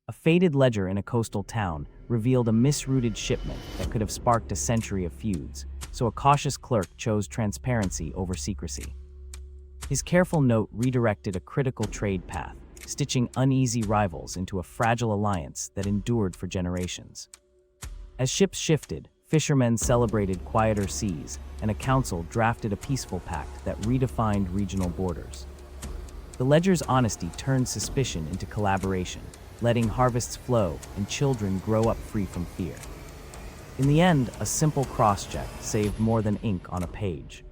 A faded ledger in a coastal town revealed a misrouted shipment that could have sparked a century of feuds, so a cautious clerk chose transparency over secrecy. His careful note redirected a critical trade path, stitching uneasy rivals into a fragile alliance that endured for generations. As ships shifted, fishermen celebrated quieter seas, and a council drafted a peaceful pact that redefined regional borders. The ledger's honesty turned suspicion into collaboration, letting harvests flow and children grow up free from fear. In the end, a simple cross-check saved more than ink on a page.